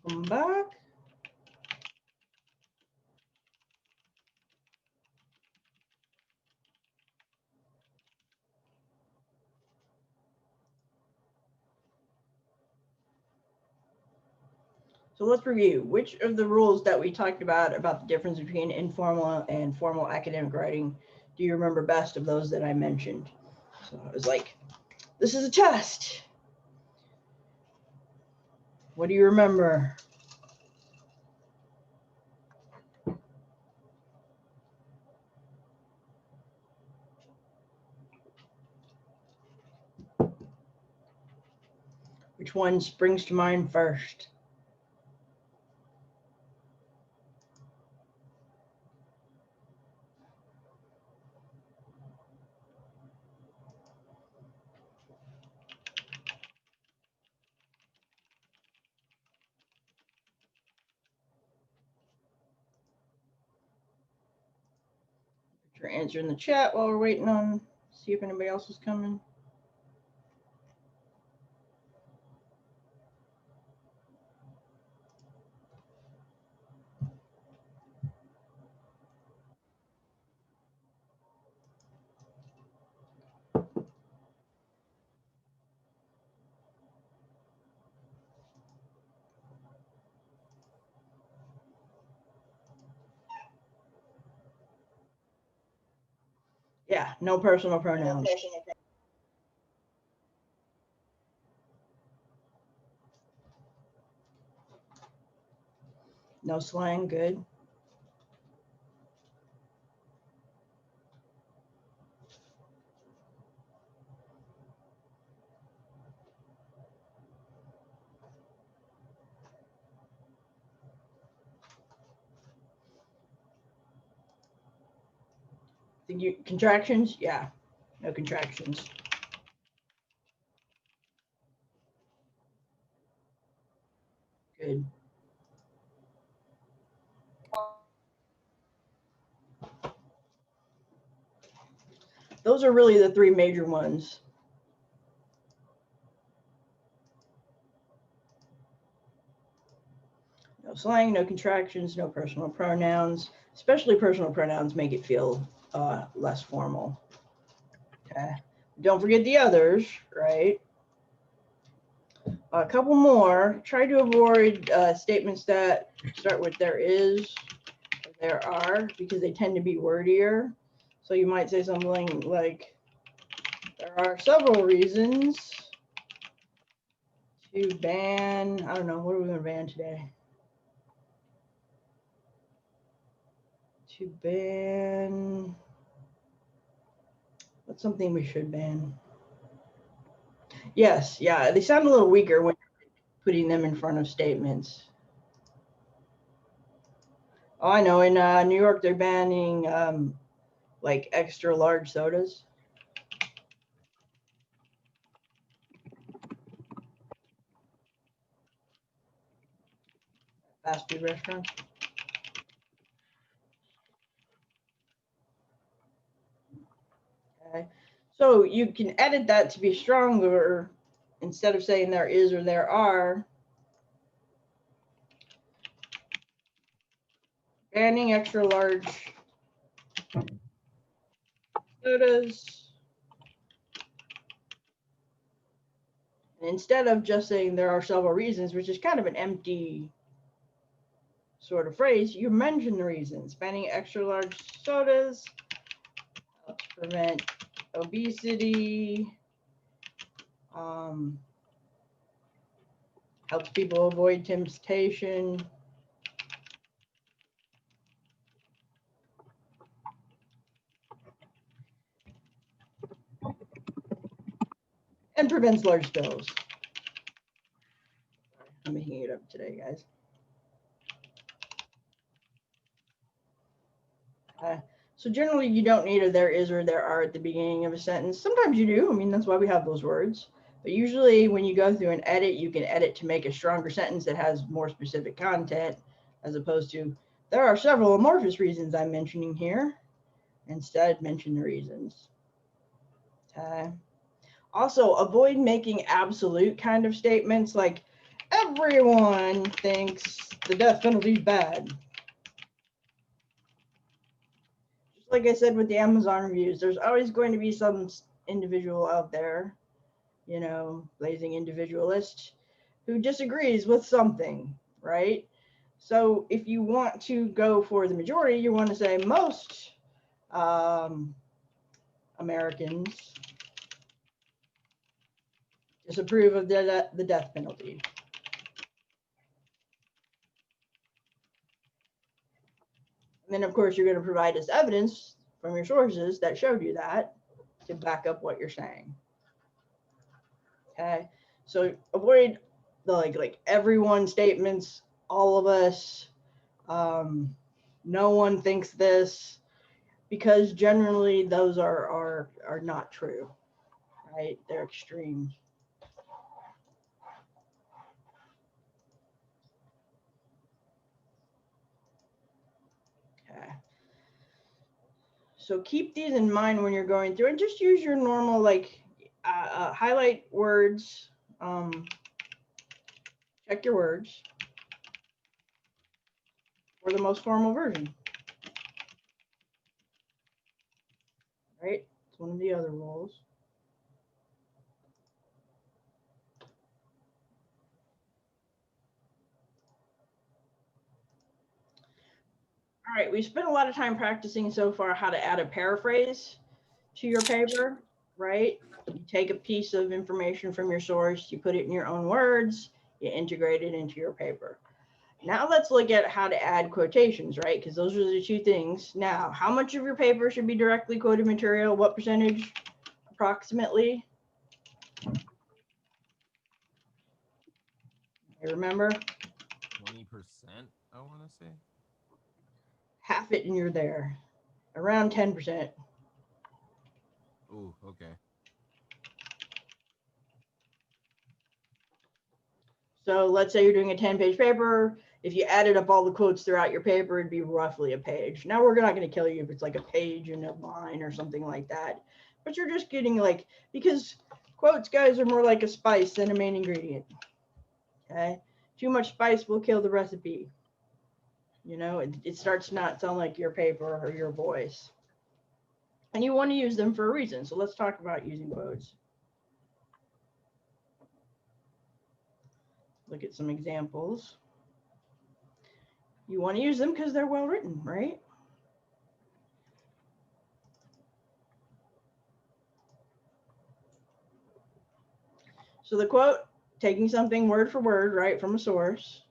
Welcome back. So let's review. Which of the rules that we talked about the difference between informal and formal academic writing do you remember best of those that I mentioned? So I was like, this is a test. What do you remember? Which one springs to mind first? Put your answer in the chat while we're waiting on, see if anybody else is coming. Yeah, no personal pronouns. No slang, good. Contractions? Yeah, no contractions. Good. Those are really the three major ones. No slang, no contractions, no personal pronouns. Especially personal pronouns make it feel less formal. Okay. Don't forget the others, right? A couple more. Try to avoid statements that start with there is, or there are, because they tend to be wordier. So you might say something like, there are several reasons to ban, I don't know, what are we going to ban today? To ban, what's something we should ban? Yes, yeah, they sound a little weaker when putting them in front of statements. Oh, I know, in New York, they're banning like extra large sodas. Fast food restaurants. Okay, so you can edit that to be stronger. Instead of saying there is or there are, banning extra large sodas. And instead of just saying there are several reasons, which is kind of an empty sort of phrase, you mention the reasons. Banning extra large sodas helps prevent obesity, helps people avoid temptation. And prevents large spills. I'm making it up today, guys. So generally you don't need a there is or there are at the beginning of a sentence. Sometimes you do. I mean, that's why we have those words. But usually when you go through an edit, you can edit to make a stronger sentence that has more specific content, as opposed to there are several amorphous reasons I'm mentioning here. Instead, mention the reasons. Okay. Also, avoid making absolute kind of statements like Everyone thinks the death penalty is bad. Just like I said with the Amazon reviews, there's always going to be some individual out there, you know, blazing individualist, who disagrees with something, right? So if you want to go for the majority, you want to say most Americans disapprove of the death penalty. And then, of course, you're going to provide us evidence from your sources that showed you that to back up what you're saying. Okay, so avoid the like everyone statements, all of us, no one thinks this, because generally those are not true, right? They're extreme. Okay. So keep these in mind when you're going through, and just use your normal like highlight words, check your words for the most formal version. Right? It's one of the other rules. All right, we spent a lot of time practicing so far how to add a paraphrase to your paper, right? You take a piece of information from your source, you put it in your own words, you integrate it into your paper. Now let's look at how to add quotations, right? Because those are the two things. Now, how much of your paper should be directly quoted material? What percentage approximately? I remember? 20%, I want to say. Half it and you're there. Around 10%. Oh, okay. So let's say you're doing a 10-page paper. If you added up all the quotes throughout your paper, it'd be roughly a page. Now we're not going to kill you if it's like a page and a line or something like that. But you're just getting like, because quotes, guys, are more like a spice than a main ingredient. Okay? Too much spice will kill the recipe. You know, it starts to not sound like your paper or your voice. And you want to use them for a reason. So let's talk about using quotes. Look at some examples. You want to use them because they're well written, right? So the quote, taking something word for word, right, from a source.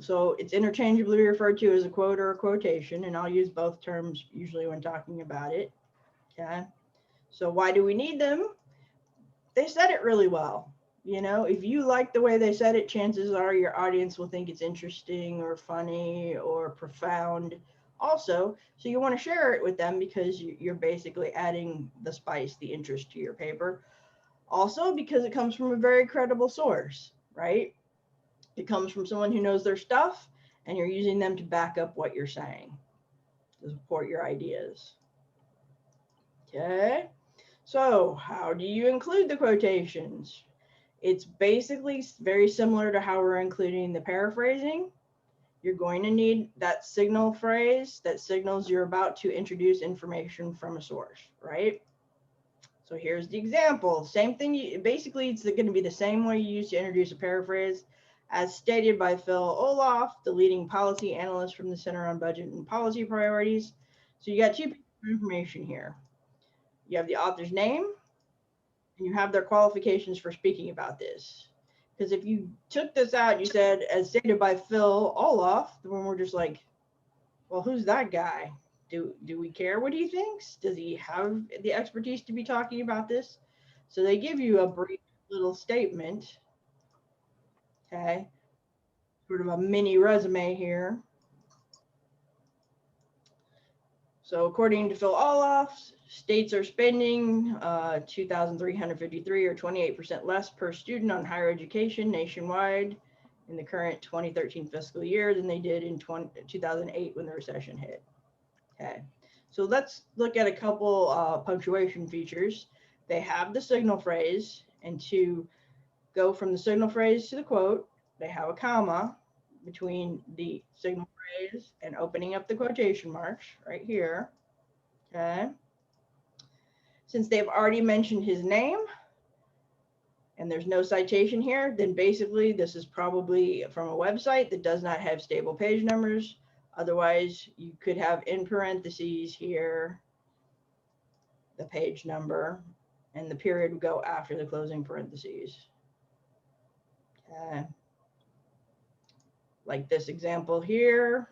So it's interchangeably referred to as a quote or a quotation, and I'll use both terms usually when talking about it. Okay. So why do we need them? They said it really well. You know, if you like the way they said it, chances are your audience will think it's interesting or funny or profound also. So you want to share it with them because you're basically adding the spice, the interest to your paper. Also, because it comes from a very credible source, right? It comes from someone who knows their stuff, and you're using them to back up what you're saying, to support your ideas. Okay, so how do you include the quotations? It's basically very similar to how we're including the paraphrasing. You're going to need that signal phrase that signals you're about to introduce information from a source, right? So here's the example. Same thing, basically it's going to be the same way you use to introduce a paraphrase, as stated by Phil Olaf, the leading policy analyst from the Center on Budget and Policy Priorities. So you got two pieces of information here. You have the author's name, and you have their qualifications for speaking about this. Because if you took this out, you said, as stated by Phil Olaf, then we're just like, well, who's that guy? Do we care what he thinks? Does he have the expertise to be talking about this? So they give you a brief little statement, okay, sort of a mini resume here. So according to Phil Olaf, states are spending $2,353 or 28% less per student on higher education nationwide in the current 2013 fiscal year than they did in 2008 when the recession hit. Okay, so let's look at a couple punctuation features. They have the signal phrase, and to go from the signal phrase to the quote, they have a comma between the signal phrase and opening up the quotation marks right here. Okay. Since they've already mentioned his name and there's no citation here, then basically this is probably from a website that does not have stable page numbers. Otherwise, you could have in parentheses here the page number, and the period would go after the closing parentheses. Okay. Like this example here.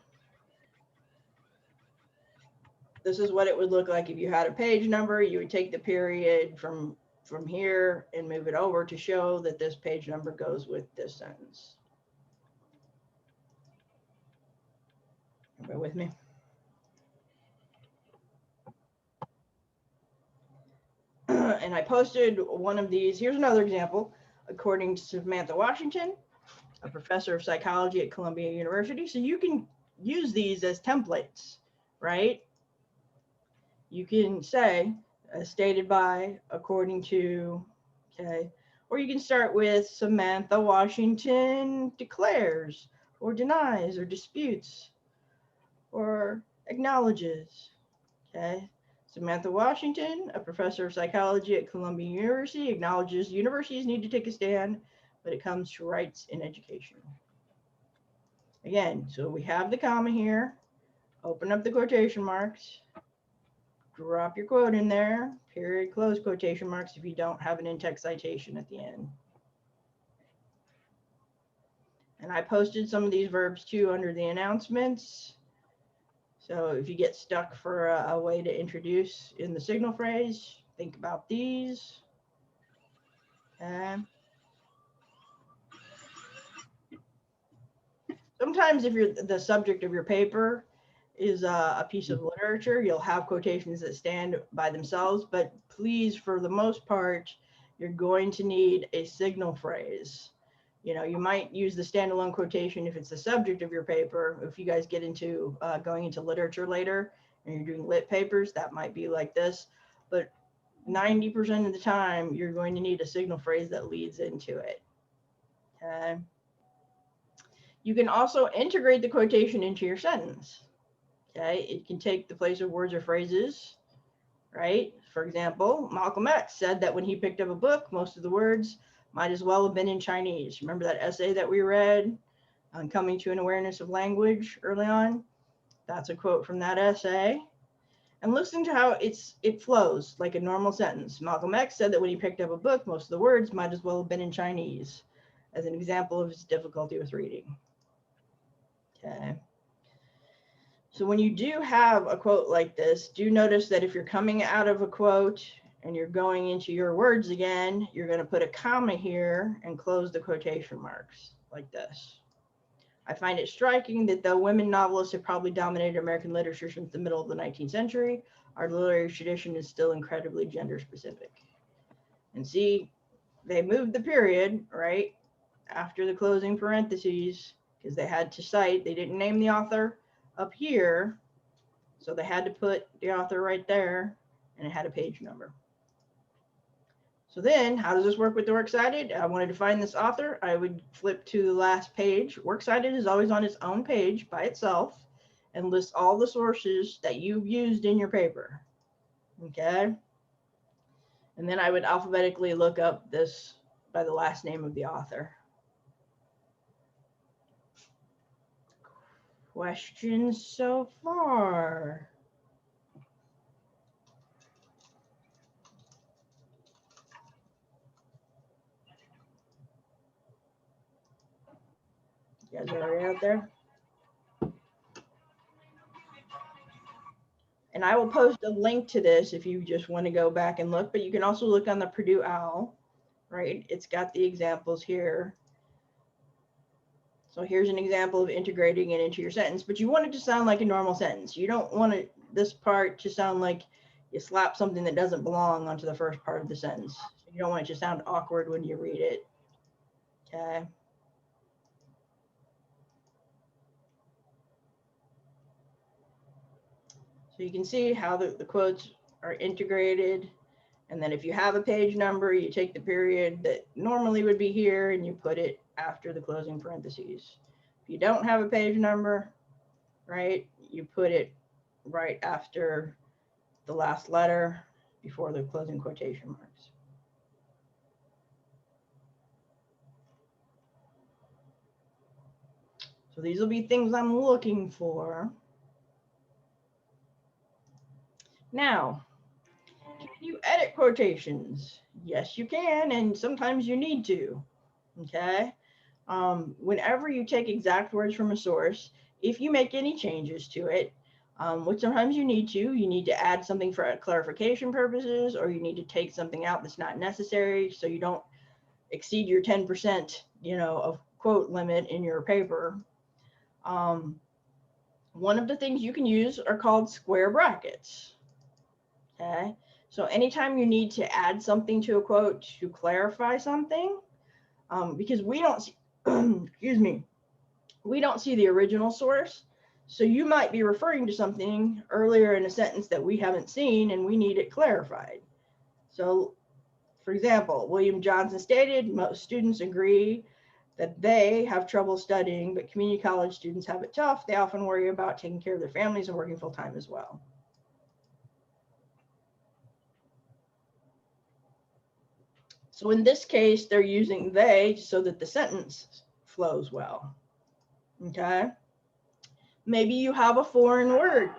This is what it would look like if you had a page number. You would take the period from here and move it over to show that this page number goes with this sentence. Everybody with me? And I posted one of these. Here's another example. According to Samantha Washington, a professor of psychology at Columbia University. So you can use these as templates, right? You can say, as stated by, according to, okay, or you can start with Samantha Washington declares, or denies, or disputes, or acknowledges, okay? Samantha Washington, a professor of psychology at Columbia University, acknowledges universities need to take a stand when it comes to rights in education. Again, so we have the comma here, open up the quotation marks, drop your quote in there, period, close quotation marks if you don't have an in-text citation at the end. And I posted some of these verbs too under the announcements. So if you get stuck for a way to introduce in the signal phrase, think about these. Okay. Sometimes if you're the subject of your paper is a piece of literature, you'll have quotations that stand by themselves, but please, for the most part, you're going to need a signal phrase. You know, you might use the standalone quotation if it's the subject of your paper. If you guys get into going into literature later and you're doing lit papers, that might be like this. But 90% of the time, you're going to need a signal phrase that leads into it. Okay. You can also integrate the quotation into your sentence. Okay, it can take the place of words or phrases, right? For example, Malcolm X said that when he picked up a book, most of the words might as well have been in Chinese. Remember that essay that we read on coming to an awareness of language early on? That's a quote from that essay. And listen to how it flows like a normal sentence. Malcolm X said that when he picked up a book, most of the words might as well have been in Chinese, as an example of his difficulty with reading. Okay. So when you do have a quote like this, do notice that if you're coming out of a quote and you're going into your words again, you're going to put a comma here and close the quotation marks like this. I find it striking that though women novelists have probably dominated American literature since the middle of the 19th century, our literary tradition is still incredibly gender specific. And see, they moved the period, right, after the closing parentheses because they had to cite, they didn't name the author up here, so they had to put the author right there, and it had a page number. So then, how does this work with the Works Cited? I wanted to find this author. I would flip to the last page. Works Cited is always on its own page by itself and lists all the sources that you've used in your paper. Okay? And then I would alphabetically look up this by the last name of the author. Questions so far? You guys are already out there? And I will post a link to this if you just want to go back and look, but you can also look on the Purdue OWL, right? It's got the examples here. So here's an example of integrating it into your sentence, but you want it to sound like a normal sentence. You don't want this part to sound like you slap something that doesn't belong onto the first part of the sentence. You don't want it to sound awkward when you read it. Okay. So you can see how the quotes are integrated And then if you have a page number, you take the period that normally would be here and you put it after the closing parentheses. If you don't have a page number, right, you put it right after the last letter before the closing quotation marks. So these will be things I'm looking for. Now, can you edit quotations? Yes, you can, and sometimes you need to, okay? Whenever you take exact words from a source, if you make any changes to it, which sometimes you need to add something for clarification purposes, or you need to take something out that's not necessary so you don't exceed your 10%, of quote limit in your paper. One of the things you can use are called square brackets. Okay, so anytime you need to add something to a quote to clarify something, because we don't see, excuse me, we don't see the original source. So you might be referring to something earlier in a sentence that we haven't seen and we need it clarified. So, for example, William Johnson stated, most students agree that they have trouble studying, but community college students have it tough. They often worry about taking care of their families and working full time as well. So in this case, they're using they so that the sentence flows well. Okay. Maybe you have a foreign word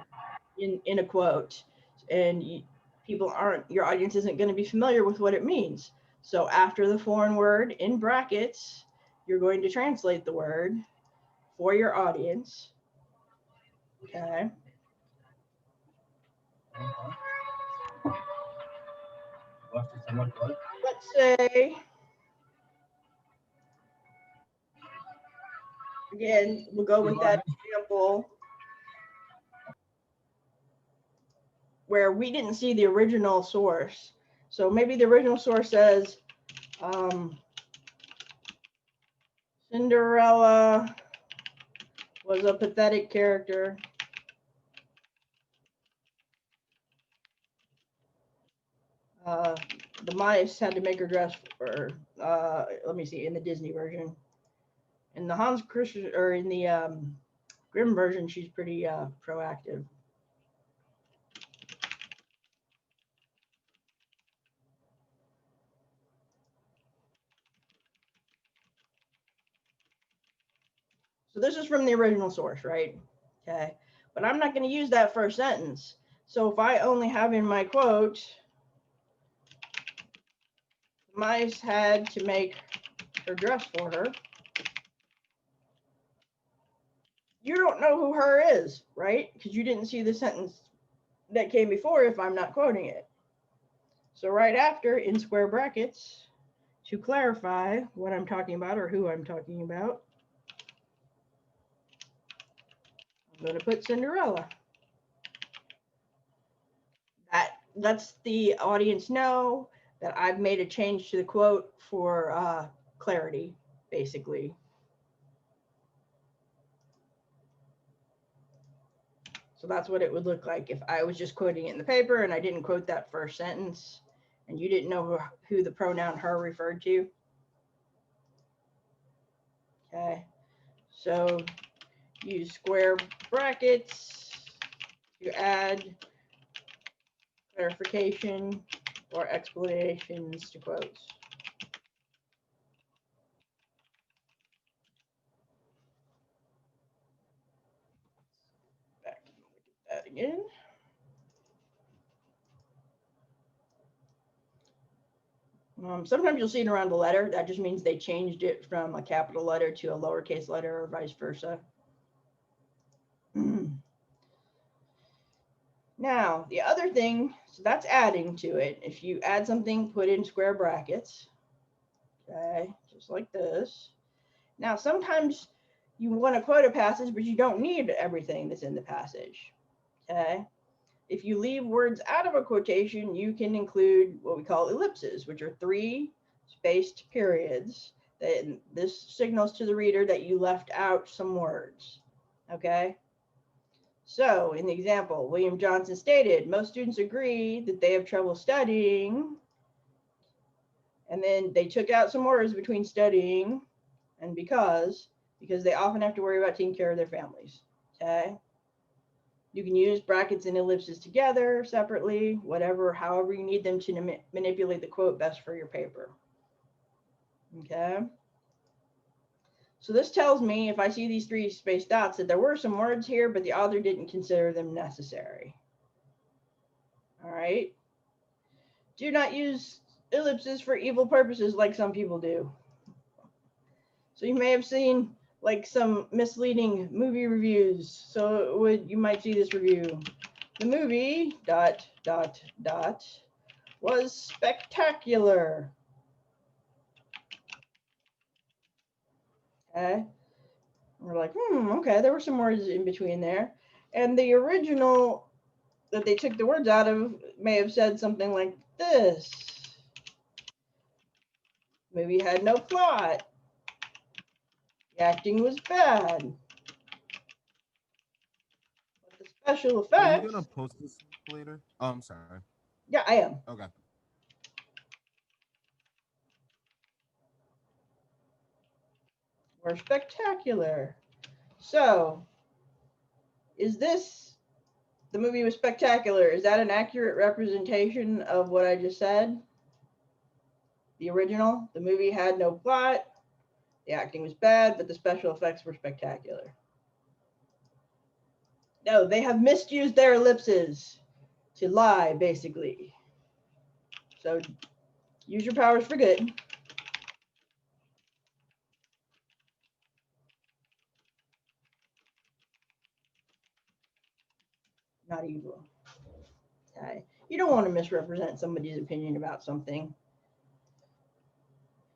in a quote and your audience isn't going to be familiar with what it means. So after the foreign word in brackets, you're going to translate the word for your audience. Okay. Let's say, again, we'll go with that example where we didn't see the original source. So maybe the original source says, Cinderella was a pathetic character. The mice had to make her dress for her. Let me see, in the Disney version. In the Hans Christian, or in the Grimm version, she's pretty proactive. So this is from the original source, right? Okay, but I'm not going to use that first sentence. So if I only have in my quote, mice had to make her dress for her, you don't know who her is, right? Because you didn't see the sentence that came before if I'm not quoting it. So right after, in square brackets, to clarify what I'm talking about or who I'm talking about, I'm going to put Cinderella. That lets the audience know that I've made a change to the quote for clarity, basically. So that's what it would look like if I was just quoting it in the paper and I didn't quote that first sentence and you didn't know who the pronoun her referred to. Okay, so use square brackets to add clarification or explanations to quotes. Back and look at that again. Sometimes you'll see it around a letter. That just means they changed it from a capital letter to a lowercase letter or vice versa. Now, the other thing, so that's adding to it. If you add something, put in square brackets. Okay, just like this. Now, sometimes you want to quote a passage, but you don't need everything that's in the passage. Okay. If you leave words out of a quotation, you can include what we call ellipses, which are 3 spaced periods. This signals to the reader that you left out some words. Okay. So in the example, William Johnson stated, most students agree that they have trouble studying, And then they took out some words between studying and because they often have to worry about taking care of their families. Okay. You can use brackets and ellipses together, separately, whatever, however you need them to manipulate the quote best for your paper. Okay. So this tells me, if I see these 3 spaced dots, that there were some words here, but the author didn't consider them necessary. All right. Do not use ellipses for evil purposes like some people do. So you may have seen like some misleading movie reviews. So you might see this review. The movie ... was spectacular. Okay. We're like, okay, there were some words in between there. And the original that they took the words out of may have said something like this. Movie had no plot. The acting was bad. But the special Are you effects... gonna post this later? Oh, I'm sorry. Yeah, I am. Okay. Were spectacular. So, is this... the movie was spectacular. Is that an accurate representation of what I just said? The original? The movie had no plot. The acting was bad, but the special effects were spectacular. No, they have misused their ellipses to lie, basically. So use your powers for good. Not evil. Okay. You don't want to misrepresent somebody's opinion about something.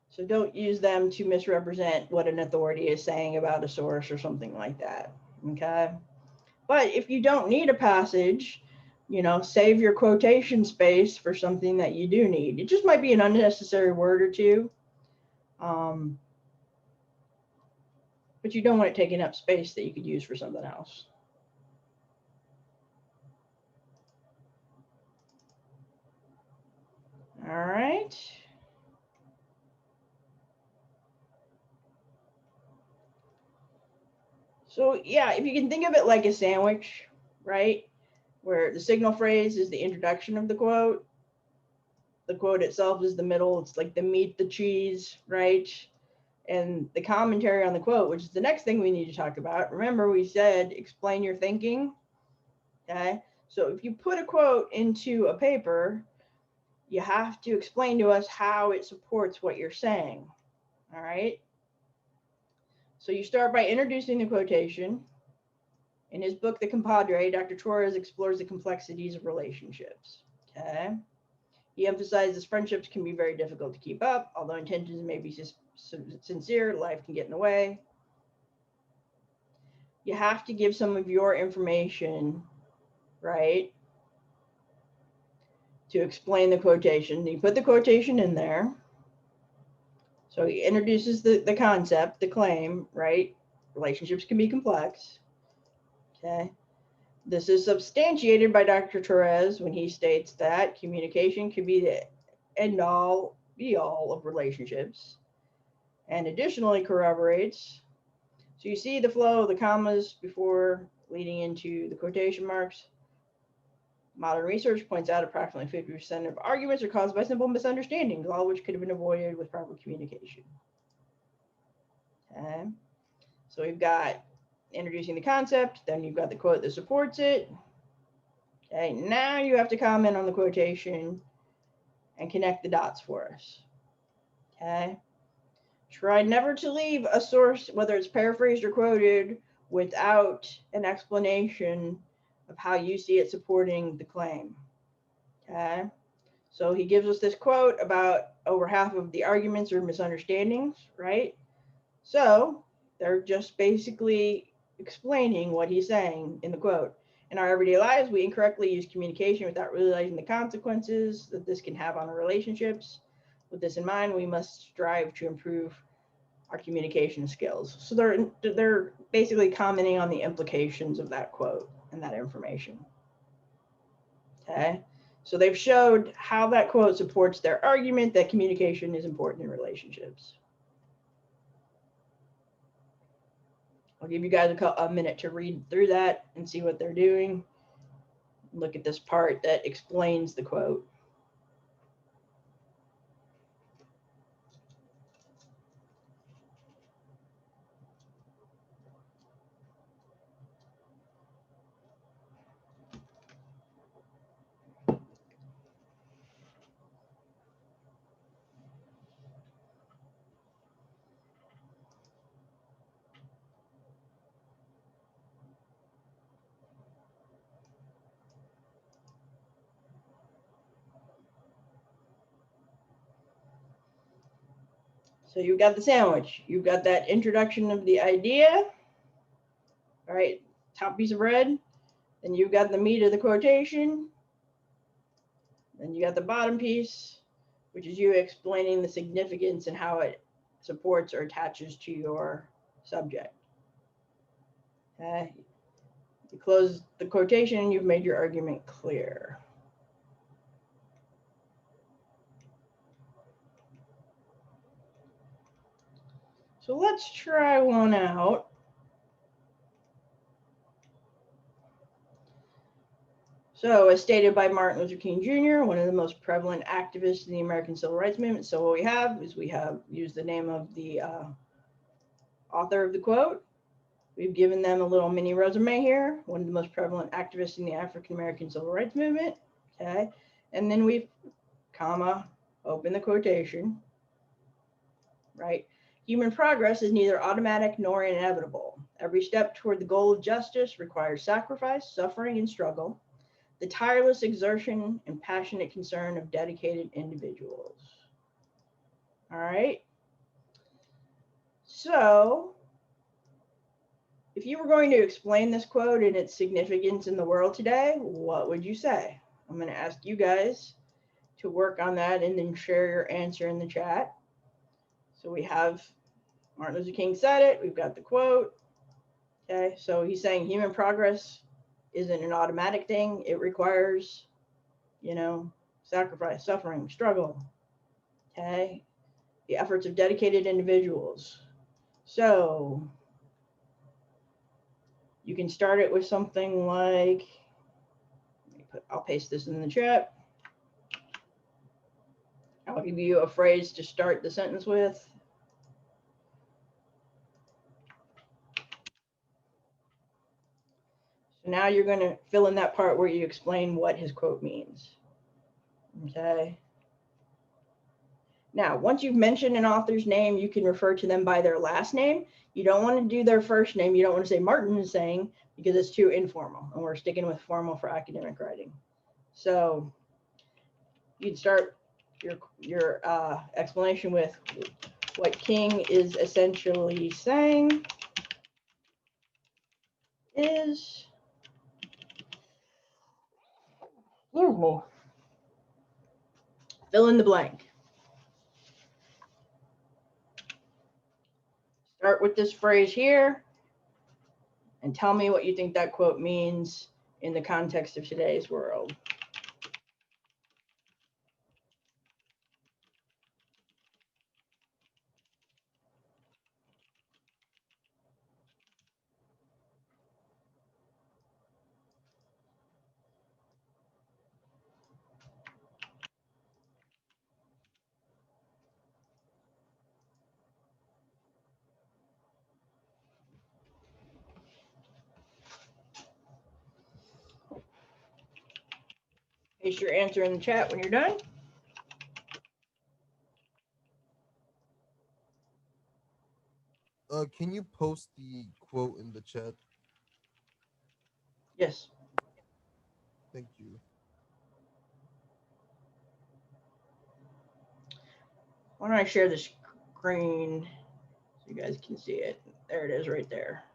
So don't use them to misrepresent what an authority is saying about a source or something like that. Okay. But if you don't need a passage, save your quotation space for something that you do need. It just might be an unnecessary word or two. But you don't want it taking up space that you could use for something else. All right. So yeah, if you can think of it like a sandwich, right? Where the signal phrase is the introduction of the quote. The quote itself is the middle. It's like the meat, the cheese, right? And the commentary on the quote, which is the next thing we need to talk about. Remember, we said explain your thinking. Okay. So if you put a quote into a paper, you have to explain to us how it supports what you're saying. All right. So you start by introducing the quotation. In his book, The Compadre, Dr. Torres explores the complexities of relationships. Okay. He emphasizes friendships can be very difficult to keep up, although intentions may be sincere, life can get in the way. You have to give some of your information, right, to explain the quotation. You put the quotation in there. So he introduces the concept, the claim, right? Relationships can be complex. Okay. This is substantiated by Dr. Torres when he states that communication can be the end all, be all of relationships, and additionally corroborates. So you see the flow of the commas before leading into the quotation marks. Modern research points out approximately 50% of arguments are caused by simple misunderstandings, all of which could have been avoided with proper communication. Okay. So we've got introducing the concept, then you've got the quote that supports it. Okay, now you have to comment on the quotation and connect the dots for us. Okay. Try never to leave a source, whether it's paraphrased or quoted, without an explanation of how you see it supporting the claim. Okay. So he gives us this quote about over half of the arguments are misunderstandings, right? So they're just basically explaining what he's saying in the quote. In our everyday lives, we incorrectly use communication without realizing the consequences that this can have on our relationships. With this in mind, we must strive to improve our communication skills. So they're basically commenting on the implications of that quote and that information. Okay. So they've showed how that quote supports their argument that communication is important in relationships. I'll give you guys a minute to read through that and see what they're doing. Look at this part that explains the quote. So you've got the sandwich. You've got that introduction of the idea. All right, top piece of bread. Then you've got the meat of the quotation. Then you got the bottom piece, which is you explaining the significance and how it supports or attaches to your subject. Okay. You close the quotation and you've made your argument clear. So let's try one out. So, as stated by Martin Luther King Jr., one of the most prevalent activists in the American Civil Rights Movement. So what we have used the name of the author of the quote. We've given them a little mini resume here, one of the most prevalent activists in the African American Civil Rights Movement. Okay, and then we've, comma, open the quotation, right? Human progress is neither automatic nor inevitable. Every step toward the goal of justice requires sacrifice, suffering, and struggle. The tireless exertion and passionate concern of dedicated individuals. All right. So, if you were going to explain this quote and its significance in the world today, what would you say? I'm going to ask you guys to work on that and then share your answer in the chat. So we have Martin Luther King said it. We've got the quote. Okay. So he's saying human progress isn't an automatic thing. It requires, sacrifice, suffering, struggle, okay? The efforts of dedicated individuals. So you can start it with something like, I'll paste this in the chat. I'll give you a phrase to start the sentence with. So now you're going to fill in that part where you explain what his quote means. Okay. Now, once you've mentioned an author's name, you can refer to them by their last name. You don't want to do their first name. You don't want to say Martin is saying, because it's too informal, and we're sticking with formal for academic writing. So you'd start your explanation with what King is essentially saying is, excuse me, fill in the blank. Start with this phrase here and tell me what you think that quote means in the context of today's world. Paste your answer in the chat when you're done. Can you post the quote in the chat? Yes. Thank you. Why don't I share the screen so you guys can see it? There it is right there.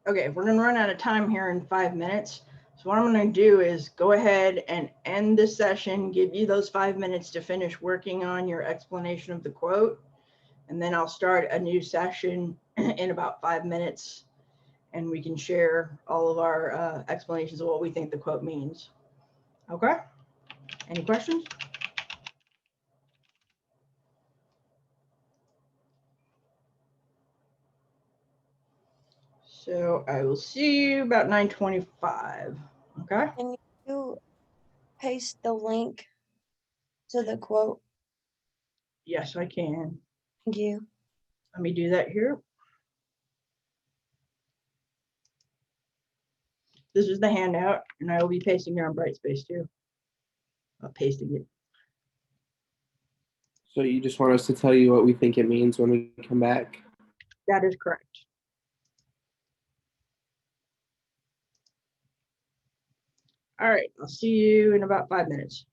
Okay, we're gonna run out of time here in 5 minutes. So what I'm gonna do is go ahead and end this session, give you those 5 minutes to finish working on your explanation of the quote. And then I'll start a new session in about 5 minutes, and we can share all of our explanations of what we think the quote means. Okay, any questions? So I will see you about 9:25. Okay. Can you paste the link to the quote? Yes, I can. Thank you. Let me do that here. This is the handout, and I will be pasting it on Brightspace too. Pasting it. So you just want us to tell you what we think it means when we come back? That is correct. All right, I'll see you in about 5 minutes.